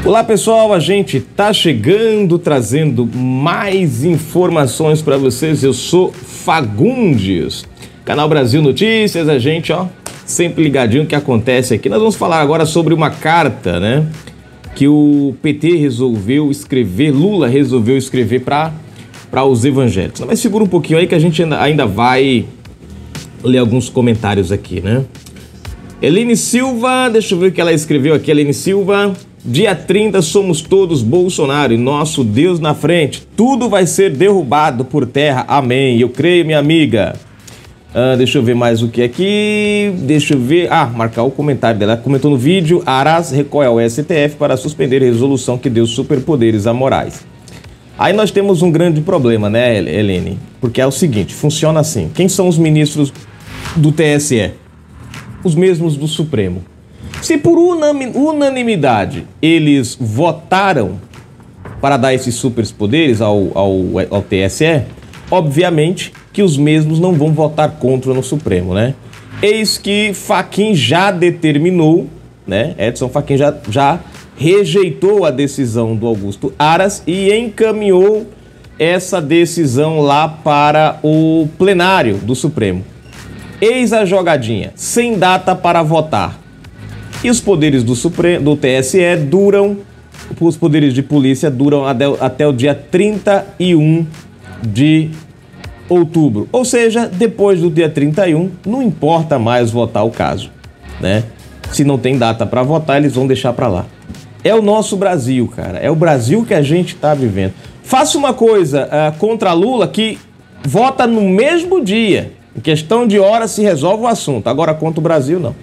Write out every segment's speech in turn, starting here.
Olá pessoal, a gente tá chegando trazendo mais informações para vocês. Eu sou Fagundes, Canal Brasil Notícias. A gente, sempre ligadinho no que acontece aqui. Nós vamos falar agora sobre uma carta, né, que o PT resolveu escrever, Lula resolveu escrever para os evangélicos. Mas segura um pouquinho aí que a gente ainda vai ler alguns comentários aqui, né? Eline Silva, deixa eu ver o que ela escreveu aqui. Eline Silva: dia 30 somos todos Bolsonaro e nosso Deus na frente. Tudo vai ser derrubado por terra. Amém. Eu creio, minha amiga. Deixa eu ver mais o que aqui. Deixa eu ver. Marcar o comentário dela. Ela comentou no vídeo: Aras recorre ao STF para suspender a resolução que deu superpoderes a Moraes. Aí nós temos um grande problema, né, Helene? Porque é o seguinte, funciona assim. Quem são os ministros do TSE? Os mesmos do Supremo. Se por unanimidade eles votaram para dar esses superpoderes ao TSE, obviamente que os mesmos não vão votar contra no Supremo, né? Eis que Fachin já determinou, né? Edson Fachin já rejeitou a decisão do Augusto Aras e encaminhou essa decisão lá para o plenário do Supremo. Eis a jogadinha, sem data para votar. E os poderes do TSE duram, os poderes de polícia duram até o dia 31 de outubro. Ou seja, depois do dia 31, não importa mais votar o caso, né? Se não tem data para votar, eles vão deixar para lá. É o nosso Brasil, cara. É o Brasil que a gente está vivendo. Faça uma coisa contra Lula que vota no mesmo dia. Em questão de horas se resolve o assunto. Agora contra o Brasil, não.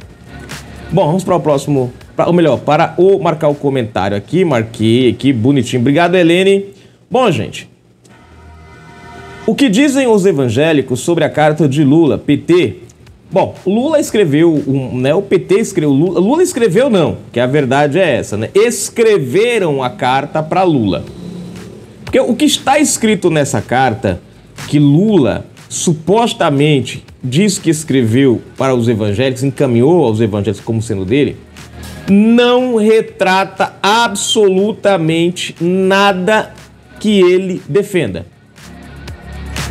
Bom, vamos para o próximo, para marcar o comentário aqui. Marquei aqui, bonitinho. Obrigado, Helene. Bom, gente, o que dizem os evangélicos sobre a carta de Lula, PT? Bom, Lula escreveu, o PT escreveu, Lula escreveu não, que a verdade é essa, né? Escreveram a carta para Lula. Porque o que está escrito nessa carta, que Lula supostamente diz que escreveu para os evangélicos, encaminhou aos evangélicos como sendo dele, não retrata absolutamente nada que ele defenda.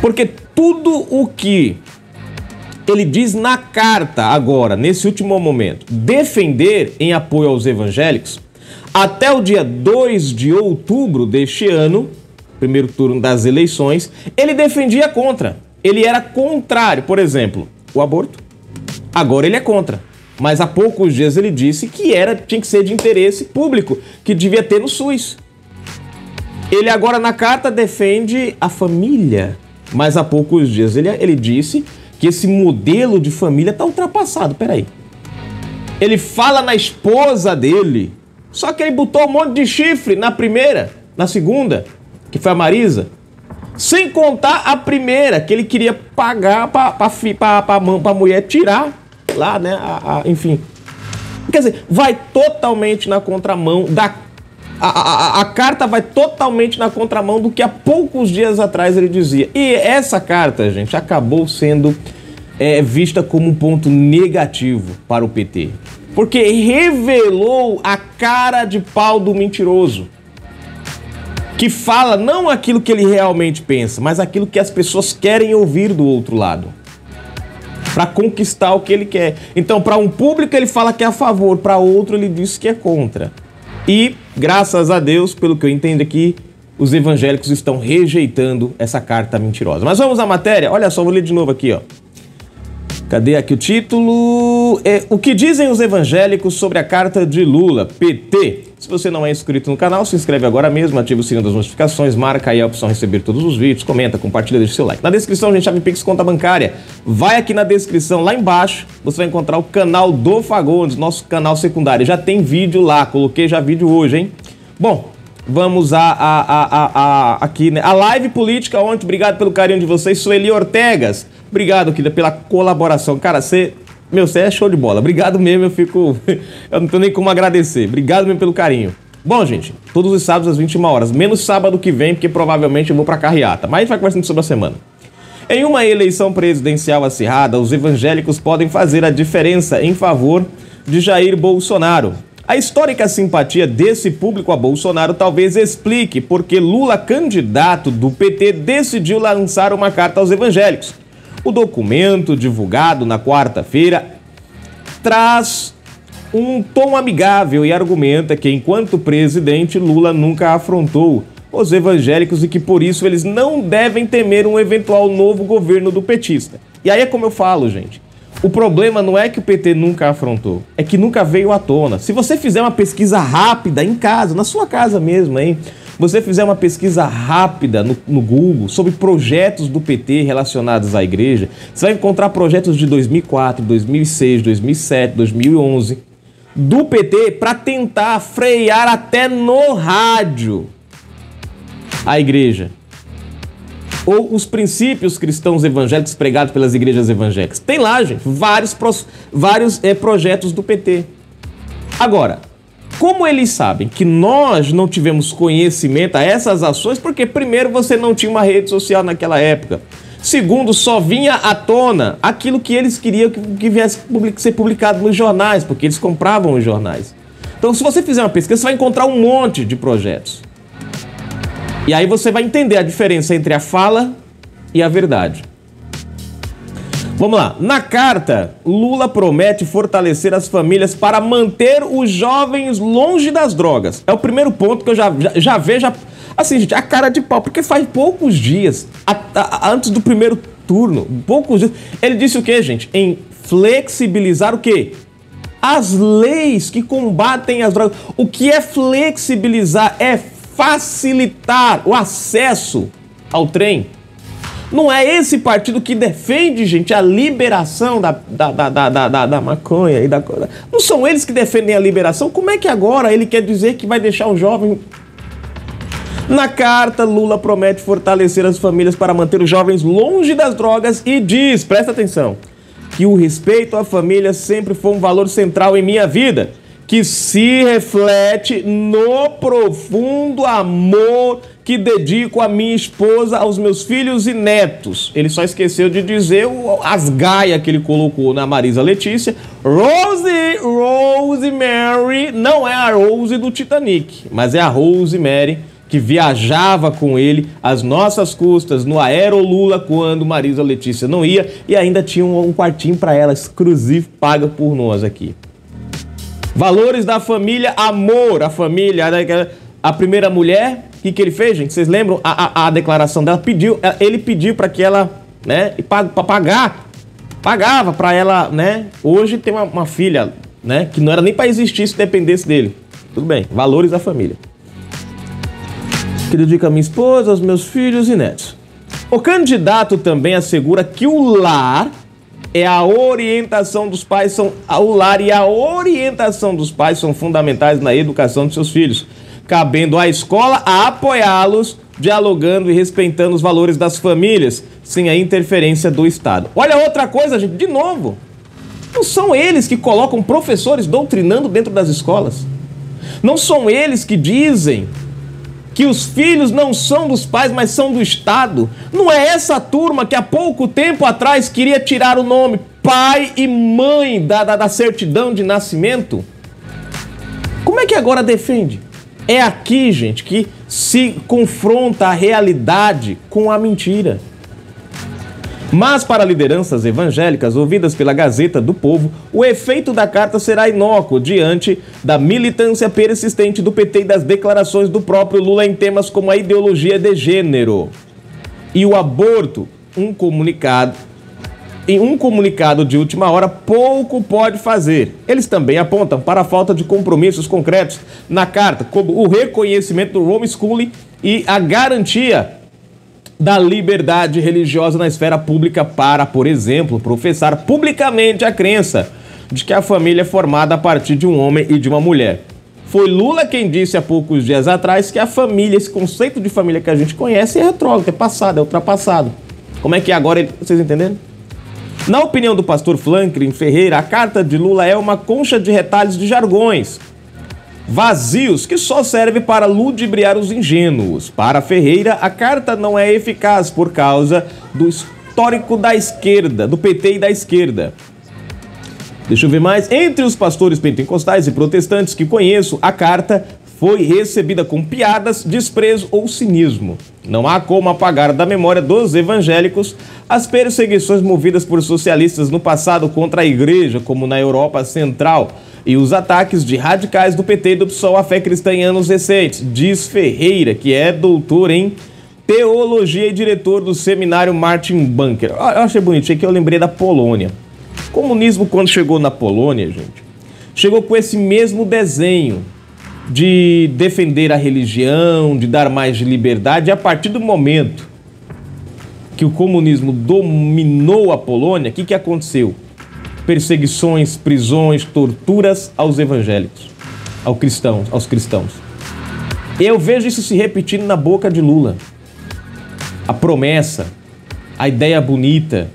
Porque tudo o que ele diz na carta agora, nesse último momento, defender em apoio aos evangélicos, até o dia 2 de outubro deste ano, primeiro turno das eleições, ele defendia contra. Ele era contrário, por exemplo, o aborto. Agora ele é contra. Mas há poucos dias ele disse que tinha que ser de interesse público, que devia ter no SUS. Ele agora na carta defende a família. Mas há poucos dias ele disse que esse modelo de família está ultrapassado. Peraí. Ele fala na esposa dele, só que ele botou um monte de chifre na primeira, na segunda, que foi a Marisa. Sem contar a primeira, que ele queria pagar para a mulher tirar lá, né? Enfim. Quer dizer, vai totalmente na contramão a carta vai totalmente na contramão do que há poucos dias atrás ele dizia. E essa carta, gente, acabou sendo vista como um ponto negativo para o PT. Porque revelou a cara de pau do mentiroso. Que fala não aquilo que ele realmente pensa, mas aquilo que as pessoas querem ouvir do outro lado. Para conquistar o que ele quer. Então, para um público ele fala que é a favor, para outro ele diz que é contra. E, graças a Deus, pelo que eu entendo aqui, os evangélicos estão rejeitando essa carta mentirosa. Mas vamos à matéria? Olha só, vou ler de novo aqui, ó. Cadê aqui o título? O que dizem os evangélicos sobre a carta de Lula, PT? Se você não é inscrito no canal, se inscreve agora mesmo, ativa o sininho das notificações, marca aí a opção receber todos os vídeos, comenta, compartilha, deixa o seu like. Na descrição, gente, chave Pix, conta bancária. Vai aqui na descrição, lá embaixo, você vai encontrar o canal do Fagundes, nosso canal secundário. Já tem vídeo lá, coloquei já vídeo hoje, hein? Bom, vamos aqui, né? A live política ontem, obrigado pelo carinho de vocês. Sueli Ortegas, obrigado, querida, pela colaboração. Cara, você é show de bola. Obrigado mesmo, eu não tenho nem como agradecer. Obrigado mesmo pelo carinho. Bom, gente, todos os sábados às 21 horas, menos sábado que vem, porque provavelmente eu vou pra carreata. Mas a gente vai conversando sobre a semana. Em uma eleição presidencial acirrada, os evangélicos podem fazer a diferença em favor de Jair Bolsonaro. A histórica simpatia desse público a Bolsonaro talvez explique porque Lula, candidato do PT, decidiu lançar uma carta aos evangélicos. O documento, divulgado na quarta-feira, traz um tom amigável e argumenta que, enquanto presidente, Lula nunca afrontou os evangélicos e que, por isso, eles não devem temer um eventual novo governo do petista. E aí é como eu falo, gente. O problema não é que o PT nunca afrontou, é que nunca veio à tona. Se você fizer uma pesquisa rápida em casa, na sua casa mesmo, hein? Você fizer uma pesquisa rápida no Google sobre projetos do PT relacionados à igreja, você vai encontrar projetos de 2004, 2006, 2007, 2011 do PT para tentar frear até no rádio a igreja. Ou os princípios cristãos evangélicos pregados pelas igrejas evangélicas. Tem lá, gente, vários projetos do PT. Agora, como eles sabem que nós não tivemos conhecimento a essas ações, porque primeiro você não tinha uma rede social naquela época. Segundo, só vinha à tona aquilo que eles queriam que viesse ser publicado nos jornais, porque eles compravam os jornais. Então, se você fizer uma pesquisa, você vai encontrar um monte de projetos. E aí você vai entender a diferença entre a fala e a verdade. Vamos lá. Na carta, Lula promete fortalecer as famílias para manter os jovens longe das drogas. É o primeiro ponto que eu já vejo, assim, gente, a cara de pau, porque faz poucos dias, antes do primeiro turno, poucos dias, ele disse o quê, gente? Em flexibilizar o quê? As leis que combatem as drogas. O que é flexibilizar? É facilitar o acesso ao trem. Não é esse partido que defende, gente, a liberação da maconha e da coisa. Não são eles que defendem a liberação? Como é que agora ele quer dizer que vai deixar o jovem... Na carta, Lula promete fortalecer as famílias para manter os jovens longe das drogas e diz, presta atenção, que o respeito à família sempre foi um valor central em minha vida, que se reflete no profundo amor que dedico à minha esposa, aos meus filhos e netos. Ele só esqueceu de dizer as gaias que ele colocou na Marisa Letícia. Rosemary não é a Rose do Titanic, mas é a Rosemary que viajava com ele às nossas custas no Aerolula quando Marisa Letícia não ia e ainda tinha um quartinho para ela, exclusivo, paga por nós aqui. Valores da família, amor à família. A primeira mulher, o que ele fez, gente? Vocês lembram a declaração dela? Ele pediu para que ela, né, pagava para ela, né? Hoje tem uma filha, né, que não era nem para existir se dependesse dele. Tudo bem, valores da família. Que dedica a minha esposa, aos meus filhos e netos. O candidato também assegura que o lar é a orientação dos pais, o lar e a orientação dos pais são fundamentais na educação de seus filhos, cabendo à escola a apoiá-los, dialogando e respeitando os valores das famílias, sem a interferência do Estado. Olha outra coisa, gente, de novo, não são eles que colocam professores doutrinando dentro das escolas. Não são eles que dizem que os filhos não são dos pais, mas são do Estado. Não é essa turma que há pouco tempo atrás queria tirar o nome pai e mãe da certidão de nascimento? Como é que agora defende? É aqui, gente, que se confronta a realidade com a mentira. Mas para lideranças evangélicas ouvidas pela Gazeta do Povo, o efeito da carta será inócuo diante da militância persistente do PT e das declarações do próprio Lula em temas como a ideologia de gênero e o aborto. Em um comunicado de última hora, pouco pode fazer. Eles também apontam para a falta de compromissos concretos na carta, como o reconhecimento do homeschooling e a garantia da liberdade religiosa na esfera pública para, por exemplo, professar publicamente a crença de que a família é formada a partir de um homem e de uma mulher. Foi Lula quem disse há poucos dias atrás que a família, esse conceito de família que a gente conhece é retrógrado, é passado, é ultrapassado. Como é que é agora, vocês entenderam? Na opinião do pastor Franklin Ferreira, a carta de Lula é uma concha de retalhos de jargões vazios que só serve para ludibriar os ingênuos. Para Ferreira, a carta não é eficaz por causa do histórico da esquerda, do PT e da esquerda. Deixa eu ver mais. Entre os pastores pentecostais e protestantes que conheço, a carta foi recebida com piadas, desprezo ou cinismo. Não há como apagar da memória dos evangélicos as perseguições movidas por socialistas no passado contra a igreja, como na Europa Central, e os ataques de radicais do PT e do PSOL à fé cristã em anos recentes, diz Ferreira, que é doutor em teologia e diretor do seminário Martin Bunker. Eu achei bonitinho que eu lembrei da Polônia. O comunismo, quando chegou na Polônia, gente, chegou com esse mesmo desenho de defender a religião, de dar mais liberdade. E a partir do momento que o comunismo dominou a Polônia, o que aconteceu? Perseguições, prisões, torturas aos evangélicos, aos cristãos. Eu vejo isso se repetindo na boca de Lula. A promessa, a ideia bonita.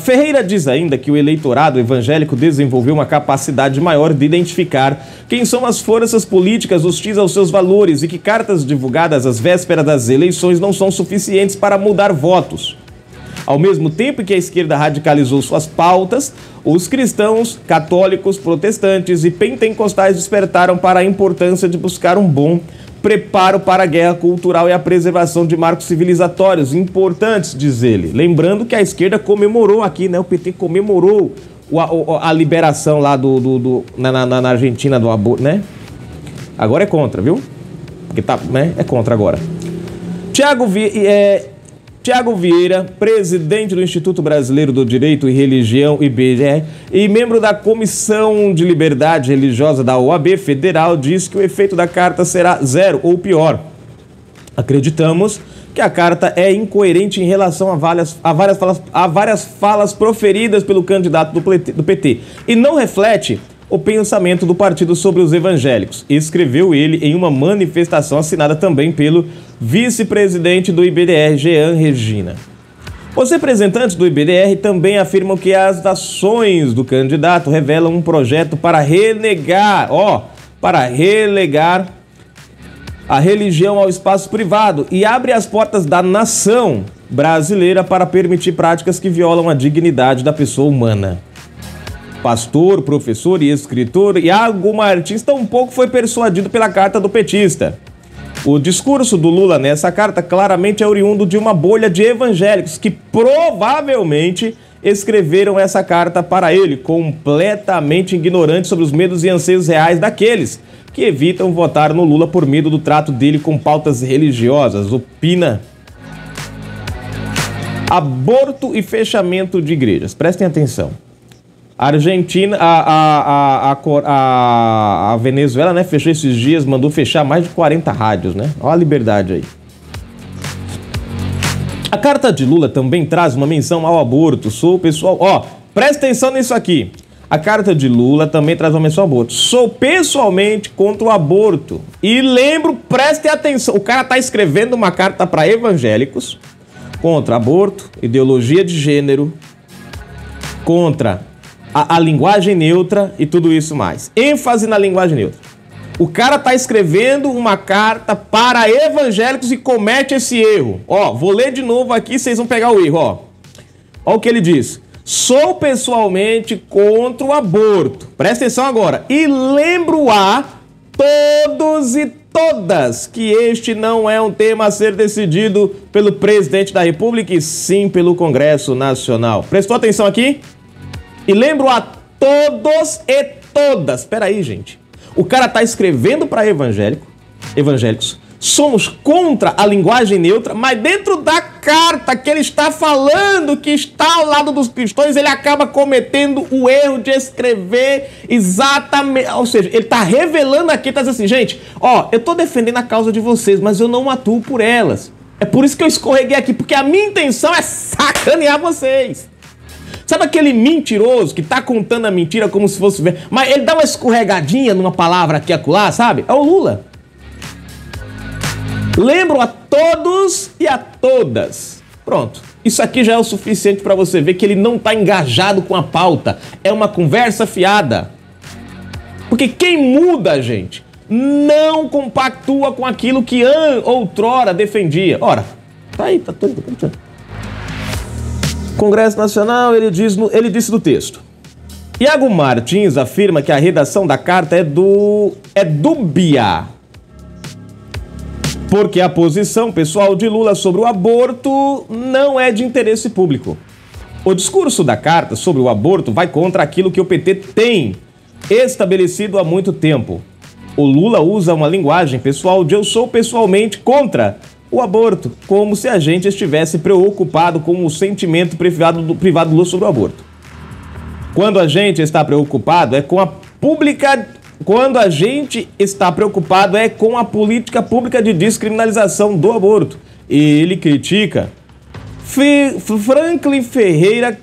Ferreira diz ainda que o eleitorado evangélico desenvolveu uma capacidade maior de identificar quem são as forças políticas hostis aos seus valores e que cartas divulgadas às vésperas das eleições não são suficientes para mudar votos. Ao mesmo tempo que a esquerda radicalizou suas pautas, os cristãos, católicos, protestantes e pentecostais despertaram para a importância de buscar um bom preparo para a guerra cultural e a preservação de marcos civilizatórios importantes, diz ele. Lembrando que a esquerda comemorou aqui, né? O PT comemorou a liberação lá na Argentina do aborto, né? Agora é contra, viu? Porque tá, né? É contra agora. Tiago Vieira, presidente do Instituto Brasileiro do Direito e Religião, IBGE, e membro da Comissão de Liberdade Religiosa da OAB Federal, diz que o efeito da carta será zero ou pior. Acreditamos que a carta é incoerente em relação a várias falas proferidas pelo candidato do PT e não reflete o pensamento do partido sobre os evangélicos, escreveu ele em uma manifestação assinada também pelo vice-presidente do IBDR, Jean Regina. Os representantes do IBDR também afirmam que as ações do candidato revelam um projeto para relegar a religião ao espaço privado e abre as portas da nação brasileira para permitir práticas que violam a dignidade da pessoa humana. Pastor, professor e escritor Iago Martins tampouco foi persuadido pela carta do petista. O discurso do Lula nessa carta claramente é oriundo de uma bolha de evangélicos que provavelmente escreveram essa carta para ele, completamente ignorantes sobre os medos e anseios reais daqueles que evitam votar no Lula por medo do trato dele com pautas religiosas, opina. Aborto e fechamento de igrejas. Prestem atenção. A Argentina, a Venezuela, né, fechou esses dias, mandou fechar mais de 40 rádios, né? Olha a liberdade aí. A carta de Lula também traz uma menção ao aborto. Sou pessoal, presta atenção nisso aqui. A carta de Lula também traz uma menção ao aborto. Sou pessoalmente contra o aborto. E lembro, prestem atenção, o cara tá escrevendo uma carta para evangélicos contra aborto, ideologia de gênero, contra a linguagem neutra e tudo isso mais. ênfase na linguagem neutra. O cara tá escrevendo uma carta para evangélicos e comete esse erro. Vou ler de novo aqui, vocês vão pegar o erro, Ó o que ele diz. Sou pessoalmente contra o aborto. Presta atenção agora. E lembro a todos e todas que este não é um tema a ser decidido pelo presidente da República e sim pelo Congresso Nacional. Prestou atenção aqui? E lembro a todos e todas. Espera aí, gente. O cara tá escrevendo para evangélicos. Somos contra a linguagem neutra, mas dentro da carta que ele está falando, que está ao lado dos cristãos, ele acaba cometendo o erro de escrever exatamente... Ou seja, ele está revelando aqui, está dizendo assim, gente, eu estou defendendo a causa de vocês, mas eu não atuo por elas. É por isso que eu escorreguei aqui, porque a minha intenção é sacanear vocês. Sabe aquele mentiroso que tá contando a mentira como se fosse... Mas ele dá uma escorregadinha numa palavra aqui e acolá, sabe? É o Lula. Lembro a todos e a todas. Pronto. Isso aqui já é o suficiente para você ver que ele não tá engajado com a pauta. É uma conversa fiada. Porque quem muda, gente, não compactua com aquilo que outrora defendia. Ora, tá aí, tá tudo. Congresso Nacional, ele disse no texto. Iago Martins afirma que a redação da carta é dúbia, porque a posição pessoal de Lula sobre o aborto não é de interesse público. O discurso da carta sobre o aborto vai contra aquilo que o PT tem estabelecido há muito tempo. O Lula usa uma linguagem pessoal de eu sou pessoalmente contra o aborto, como se a gente estivesse preocupado com o sentimento privado do Lula sobre o aborto. Quando a gente está preocupado é com a política pública de descriminalização do aborto. E ele critica. Franklin Ferreira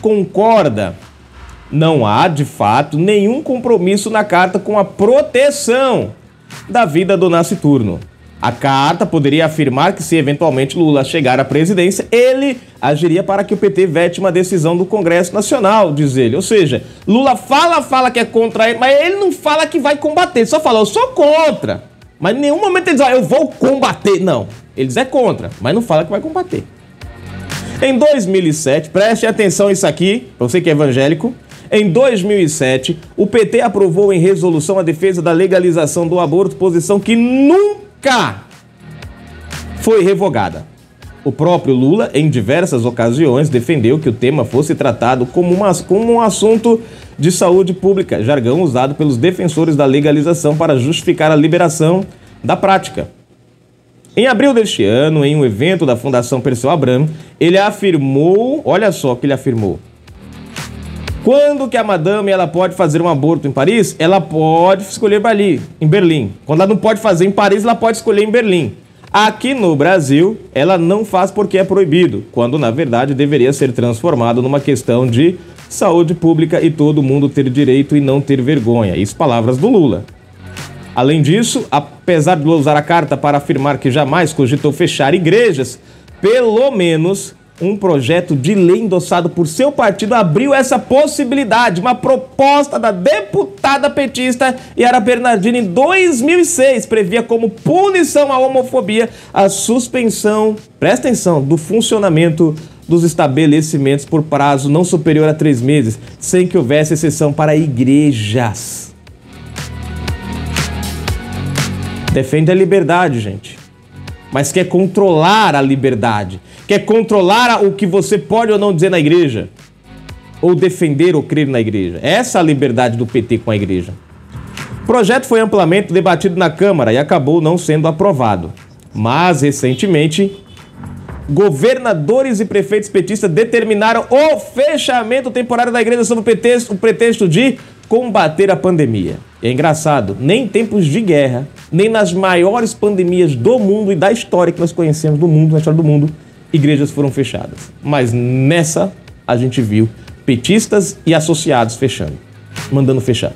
concorda. Não há, de fato, nenhum compromisso na carta com a proteção da vida do nasciturno. A carta poderia afirmar que se eventualmente Lula chegar à presidência, ele agiria para que o PT vete uma decisão do Congresso Nacional, diz ele. Ou seja, Lula fala que é contra ele, mas ele não fala que vai combater, ele só fala, eu sou contra. Mas em nenhum momento ele diz, eu vou combater. Não, ele diz é contra, mas não fala que vai combater. Em 2007, preste atenção nisso aqui, para você que é evangélico. Em 2007, o PT aprovou em resolução a defesa da legalização do aborto, posição que nunca foi revogada. O próprio Lula, em diversas ocasiões, defendeu que o tema fosse tratado como um assunto de saúde pública, jargão usado pelos defensores da legalização para justificar a liberação da prática. Em abril deste ano, em um evento da Fundação Perseu Abramo, ele afirmou, olha só o que ele afirmou, quando que a madame ela pode fazer um aborto em Paris, ela pode escolher em Berlim. Quando ela não pode fazer em Paris, ela pode escolher em Berlim. Aqui no Brasil, ela não faz porque é proibido, quando na verdade deveria ser transformado numa questão de saúde pública e todo mundo ter direito e não ter vergonha. Isso palavras do Lula. Além disso, apesar de Lula usar a carta para afirmar que jamais cogitou fechar igrejas, pelo menos um projeto de lei endossado por seu partido abriu essa possibilidade. Uma proposta da deputada petista Yara Bernardini em 2006 previa como punição à homofobia a suspensão, presta atenção, do funcionamento dos estabelecimentos por prazo não superior a 3 meses, sem que houvesse exceção para igrejas. Defende a liberdade, gente, mas quer controlar a liberdade. Quer controlar o que você pode ou não dizer na igreja. Ou defender ou crer na igreja. Essa é a liberdade do PT com a igreja. O projeto foi amplamente debatido na Câmara e acabou não sendo aprovado. Mas, recentemente, governadores e prefeitos petistas determinaram o fechamento temporário da igreja sob o pretexto de combater a pandemia. É engraçado, nem em tempos de guerra, nem nas maiores pandemias do mundo e da história que nós conhecemos do mundo, na história do mundo, igrejas foram fechadas. Mas nessa, a gente viu petistas e associados fechando, mandando fechar.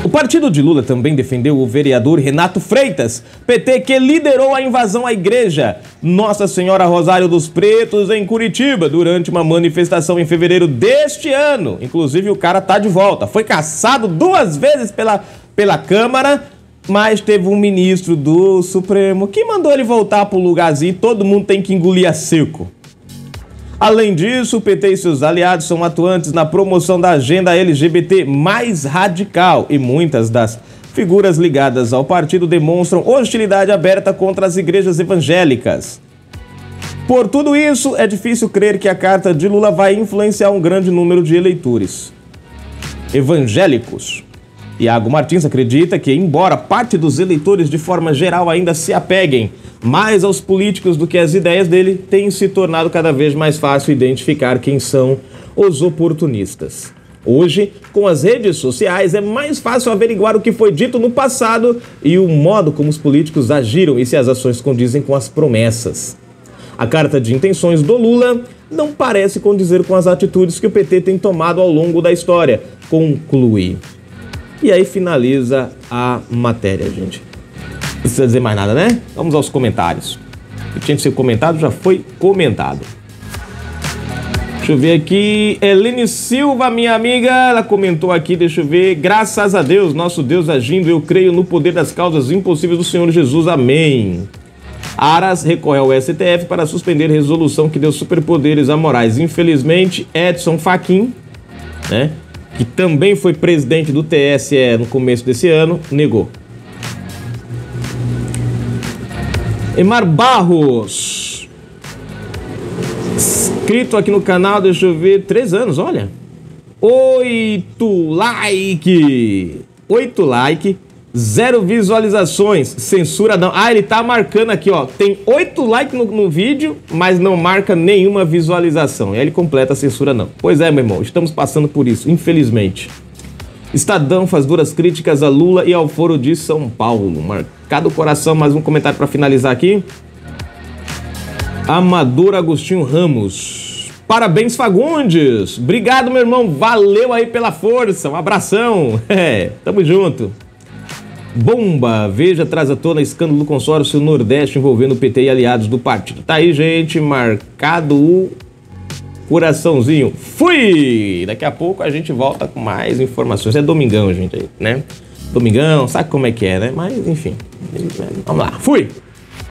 O partido de Lula também defendeu o vereador Renato Freitas, PT, que liderou a invasão à igreja Nossa Senhora Rosário dos Pretos, em Curitiba, durante uma manifestação em fevereiro deste ano. Inclusive, o cara tá de volta. Foi cassado 2 vezes pela Câmara, mas teve um ministro do Supremo que mandou ele voltar pro lugarzinho e todo mundo tem que engolir a seco. Além disso, o PT e seus aliados são atuantes na promoção da agenda LGBT mais radical e muitas das figuras ligadas ao partido demonstram hostilidade aberta contra as igrejas evangélicas. Por tudo isso, é difícil crer que a carta de Lula vai influenciar um grande número de eleitores evangélicos. Iago Martins acredita que, embora parte dos eleitores de forma geral ainda se apeguem mais aos políticos do que às ideias dele, tem se tornado cada vez mais fácil identificar quem são os oportunistas. Hoje, com as redes sociais, é mais fácil averiguar o que foi dito no passado e o modo como os políticos agiram e se as ações condizem com as promessas. A carta de intenções do Lula não parece condizer com as atitudes que o PT tem tomado ao longo da história, conclui. E aí finaliza a matéria, gente. Não precisa dizer mais nada, né? Vamos aos comentários. O que tinha que ser comentado já foi comentado. Deixa eu ver aqui. Helene Silva, minha amiga, ela comentou aqui, deixa eu ver. Graças a Deus, nosso Deus agindo, eu creio no poder das causas impossíveis do Senhor Jesus. Amém. Aras recorre ao STF para suspender resolução que deu superpoderes a Moraes. Infelizmente, Edson Fachin, né, que também foi presidente do TSE no começo desse ano, negou. Emar Barros, inscrito aqui no canal, deixa eu ver, 3 anos, olha. 8 like, 0 visualizações, censura não. Ah, ele tá marcando aqui, ó, tem 8 likes no vídeo, mas não marca nenhuma visualização. E aí ele completa a censura não. Pois é, meu irmão, estamos passando por isso, infelizmente. Estadão faz duras críticas a Lula e ao Foro de São Paulo. Marcado o coração, mais um comentário para finalizar aqui. Amador Agostinho Ramos. Parabéns, Fagundes. Obrigado, meu irmão. Valeu aí pela força. Um abração. Tamo junto. Bomba. Veja, traz à tona escândalo do consórcio Nordeste envolvendo o PT e aliados do partido. Tá aí, gente. Marcado o coraçãozinho. Fui! Daqui a pouco a gente volta com mais informações. É domingão, gente, aí, né? Domingão, sabe como é que é, né? Mas, enfim. Vamos lá. Fui!